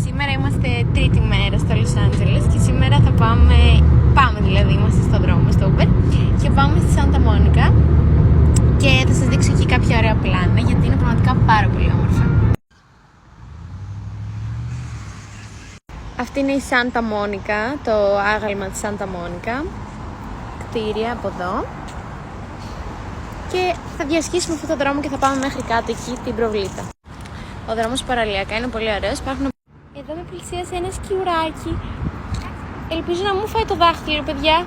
Σήμερα είμαστε τρίτη μέρα στο Λος Άντζελες και σήμερα θα πάμε δηλαδή, είμαστε στο δρόμο, στο Uber και πάμε στη Σάντα Μόνικα και θα σας δείξω εκεί κάποια ωραία πλάνα γιατί είναι πραγματικά πάρα πολύ όμορφα. Αυτή είναι η Σάντα Μόνικα, το άγαλμα της Σάντα Μόνικα, κτίρια από εδώ. Και θα διασχίσουμε αυτόν τον δρόμο και θα πάμε μέχρι κάτω εκεί την προβλήτα. Ο δρόμος παραλιακά είναι πολύ ωραίος. Εδώ με πλησίασε ένα σκιουράκι. Ελπίζω να μου φάει το δάχτυλο, παιδιά.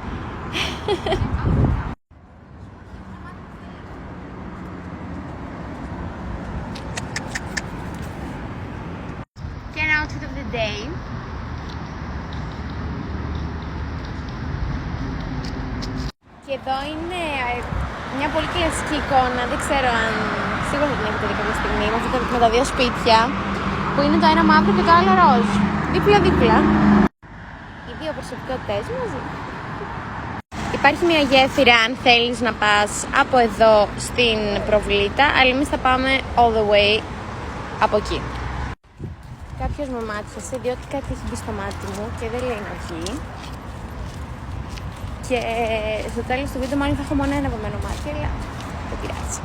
Και ένα outfit of the day. Και εδώ είναι μια πολύ κλασική εικόνα, δεν ξέρω αν σίγουρα θα την έχετε δει κάποια στιγμή, με τα δύο σπίτια που είναι το ένα μαύρο και το άλλο ροζ, δίπλα-δίπλα. Οι δύο προσωπικότητες μαζί. Υπάρχει μια γέφυρα αν θέλεις να πας από εδώ στην προβλήτα, αλλά εμείς θα πάμε all the way από εκεί. Κάποιος με μάτιασε διότι κάτι έχει μπει στο μάτι μου και δεν λέει να βγει. Και στο τέλος του βίντεο μάλλον θα έχω μόνο ένα βαμμένο μάτι, αλλά δεν πειράζει.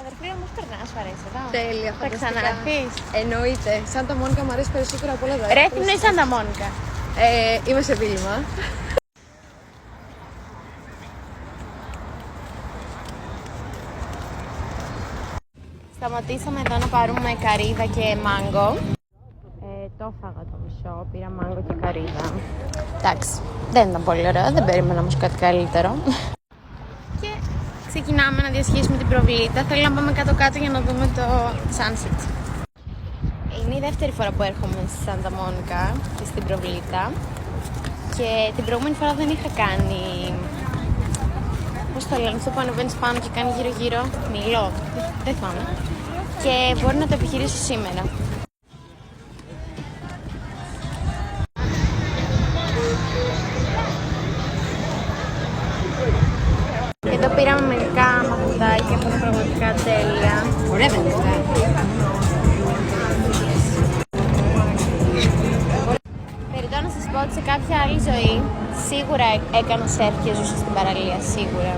Αδερφή μου, περνάς, σου αρέσει εδώ? Τέλεια, θα ξαναρθείς? Εννοείται. Σάντα Μόνικα μου αρέσει περισσότερο από όλα τα άλλα. Ρε, τι είναι η Σάντα Μόνικα? Είμαι σε δίλημμα. Σταματήσαμε εδώ να πάρουμε καρύδα και μάγκο. Το έφαγα το μισό, πήρα μάγκο και καρύδα. Εντάξει, δεν ήταν πολύ ωραίο, δεν περίμενα όμως κάτι καλύτερο. Και ξεκινάμε να διασχίσουμε την προβλήτα. Θέλω να πάμε κάτω-κάτω για να δούμε το sunset. Είναι η δεύτερη φορά που έρχομαι στη Σάντα Μόνικα και στην προβλήτα. Και την προηγούμενη φορά δεν είχα κάνει... πώς το λένε, αυτό που ανεβαίνεις πάνω και κάνει γύρω-γύρω. Μιλώ, δεν θυμάμαι. Και μπορεί να το επιχειρήσω σήμερα. Εδώ πήραμε μερικά μαγουδάκια που είναι πραγματικά τέλεια. Ωραία δεν είναι αυτά. Περιττώ να σας πω ότι σε κάποια άλλη ζωή σίγουρα έκανα σερφ και ζούσα στην παραλία, σίγουρα.